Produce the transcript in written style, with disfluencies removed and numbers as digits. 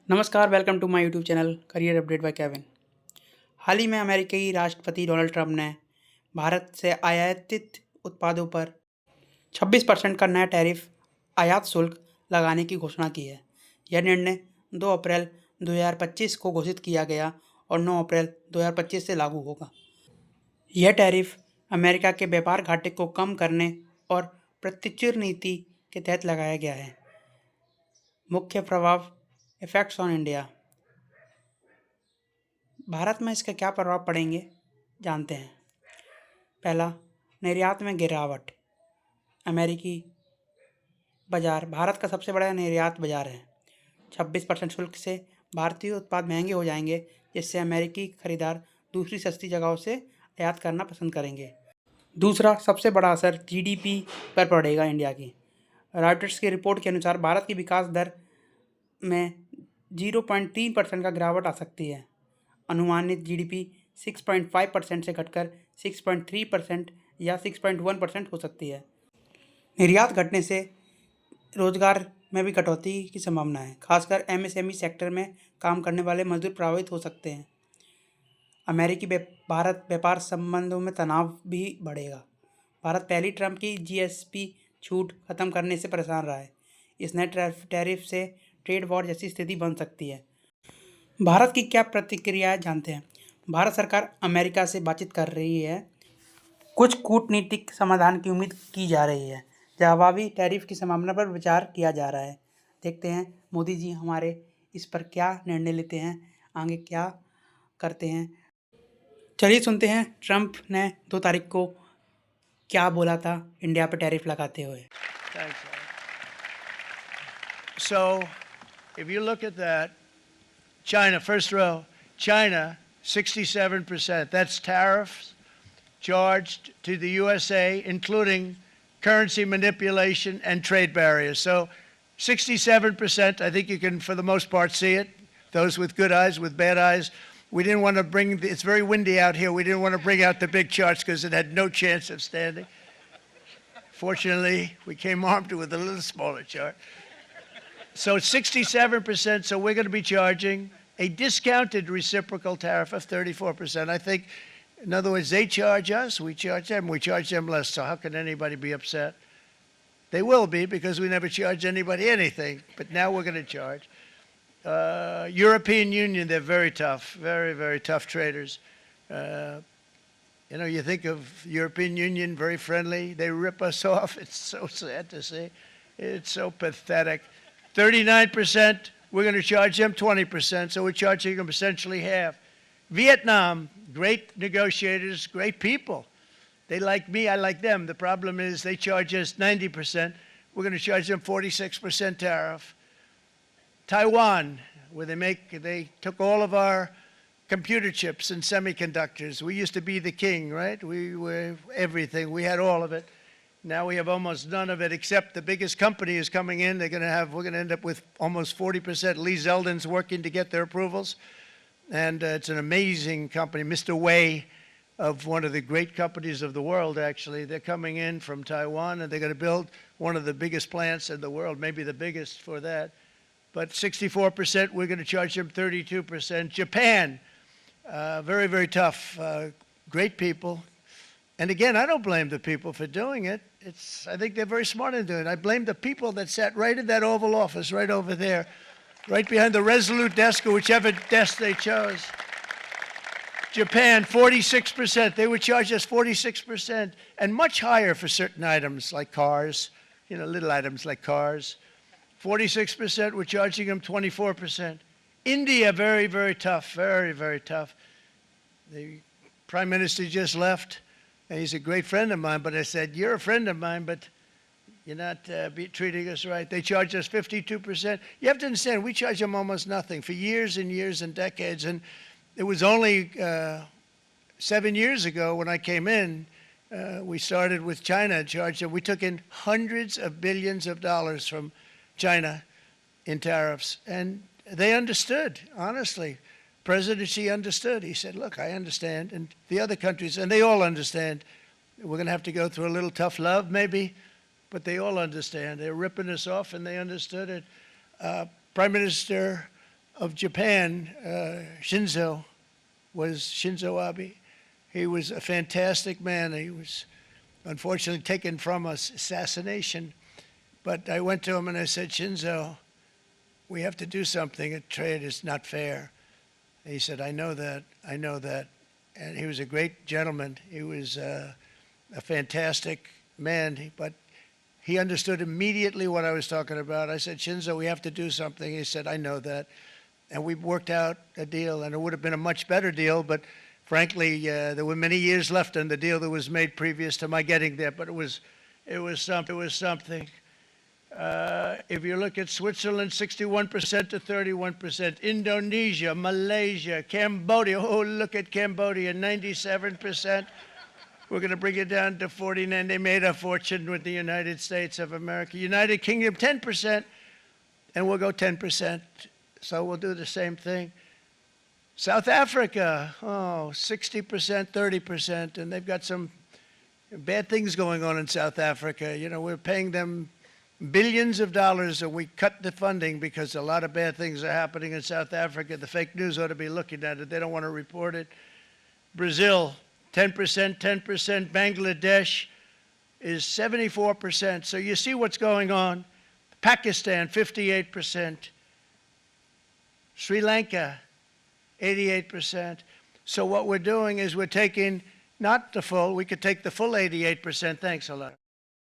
नमस्कार, welcome to my YouTube channel career update by Kevin. हाल ही में अमेरिकी राष्ट्रपति डोनाल्ड ट्रंप ने भारत से आयातित उत्पादों पर 26% का नया टैरिफ आयात शुल्क लगाने की घोषणा की है। यह निर्णय 2 अप्रैल 2025 को घोषित किया गया और 9 अप्रैल 2025 से लागू होगा। यह टैरिफ अमेरिका के व्यापार घाटे को कम करने और प्रत्युत्तर नीति के तहत लगाया गया है। मुख्य प्रभाव इफेक्ट्स ऑन इंडिया। भारत में इसका क्या प्रभाव पड़ेंगे जानते हैं। पहला, निर्यात में गिरावट। अमेरिकी बाजार भारत का सबसे बड़ा निर्यात बाजार है। 26% शुल्क से भारतीय उत्पाद महंगे हो जाएंगे, जिससे अमेरिकी खरीदार दूसरी सस्ती जगहों से आयात करना पसंद करेंगे। दूसरा सबसे बड़ा असर जीडीपी पर पड़ेगा इंडिया की। रॉयटर्स की रिपोर्ट के अनुसार भारत की विकास दर में 0.3% का गिरावट आ सकती है। अनुमानित जीडीपी 6.5% से घटकर 6.3% या 6.1% हो सकती है। निर्यात घटने से रोजगार में भी कटौती की संभावना है, खासकर एमएसएमई सेक्टर में काम करने वाले मजदूर प्रभावित हो सकते हैं। अमेरिकी भारत व्यापार संबंधों में तनाव भी बढ़ेगा। भारत पहली ट्रंप की जीएसपी छूट खत्म करने से परेशान रहा है। इस नए टैरिफ से ट्रेड वॉर जैसी स्थिति बन सकती है। भारत की क्या प्रतिक्रिया जानते हैं। भारत सरकार अमेरिका से बातचीत कर रही है। कुछ कूटनीतिक समाधान की उम्मीद की जा रही है। जवाबी टैरिफ की संभावना पर विचार किया जा रहा है। देखते हैं मोदी जी हमारे इस पर क्या निर्णय लेते हैं, आगे क्या करते हैं। चलिए सुनते हैं ट्रंप ने 2 तारीख को क्या बोला था इंडिया पर टैरिफ लगाते हुए। Thanks, Ed. So, if you look at that, China, first row, China, 67%. That's tariffs charged to the USA, including currency manipulation and trade barriers. So 67%, I think you can, for the most part, see it. Those with good eyes, with bad eyes. We didn't want to bring, it's very windy out here. We didn't want to bring out the big charts because it had no chance of standing. Fortunately, we came armed with a little smaller chart. So 67%, so we're going to be charging a discounted reciprocal tariff of 34%. I think, in other words, they charge us, we charge them less. So how can anybody be upset? They will be, because we never charge anybody anything, but now we're going to charge. European Union, they're very tough, very, very tough traders. You think of European Union, very friendly. They rip us off. It's so sad to see. It's so pathetic. 39%, we're going to charge them 20%, so we're charging them essentially half. Vietnam, great negotiators, great people. They like me, I like them. The problem is they charge us 90%. We're going to charge them 46% tariff. Taiwan, where they took all of our computer chips and semiconductors. We used to be the king, right? We were everything. We had all of it. Now we have almost none of it, except the biggest company is coming in. We're going to end up with almost 40%. Lee Zeldin's working to get their approvals. And it's an amazing company. Mr. Wei, of one of the great companies of the world, actually. They're coming in from Taiwan, and they're going to build one of the biggest plants in the world, maybe the biggest for that. But 64%, we're going to charge them 32%. Japan, very, very tough, great people. And again, I don't blame the people for doing it. I think they're very smart in doing it. I blame the people that sat right in that Oval Office, right over there, right behind the Resolute desk or whichever desk they chose. Japan, 46%. They would charge us 46%, and much higher for certain items like cars, little items like cars. 46%, we're charging them 24%. India, very, very tough, very, very tough. The Prime Minister just left. And he's a great friend of mine, but I said, you're a friend of mine, but you're not treating us right. They charge us 52%. You have to understand, we charge them almost nothing for years and years and decades. And it was only 7 years ago when I came in, we started with China and charged them. We took in hundreds of billions of dollars from China in tariffs. And they understood, honestly. President Xi understood. He said, look, I understand. And the other countries, and they all understand. We're going to have to go through a little tough love, maybe, but they all understand. They're ripping us off, and they understood it. Prime Minister of Japan, Shinzo Abe. He was a fantastic man. He was unfortunately taken from us, assassination. But I went to him and I said, Shinzo, we have to do something. A trade is not fair. And he said, I know that. I know that. And he was a great gentleman. He was a fantastic man, but he understood immediately what I was talking about. I said, Shinzo, we have to do something. He said, I know that. And we worked out a deal, and it would have been a much better deal, but frankly, there were many years left in the deal that was made previous to my getting there, but it was something. If you look at Switzerland, 61% to 31%, Indonesia, Malaysia, Cambodia, oh, look at Cambodia, 97%. We're going to bring it down to 49. They made a fortune with the United States of America. United Kingdom, 10%, and we'll go 10%. So we'll do the same thing. South Africa, 60%, 30%, and they've got some bad things going on in South Africa. You know, we're paying them billions of dollars, and we cut the funding because a lot of bad things are happening in South Africa. The fake news ought to be looking at it. They don't want to report it. Brazil, 10%, 10%. Bangladesh is 74%. So you see what's going on. Pakistan, 58%. Sri Lanka, 88%. So what we're doing is we're taking not the full, we could take the full 88%. Thanks a lot.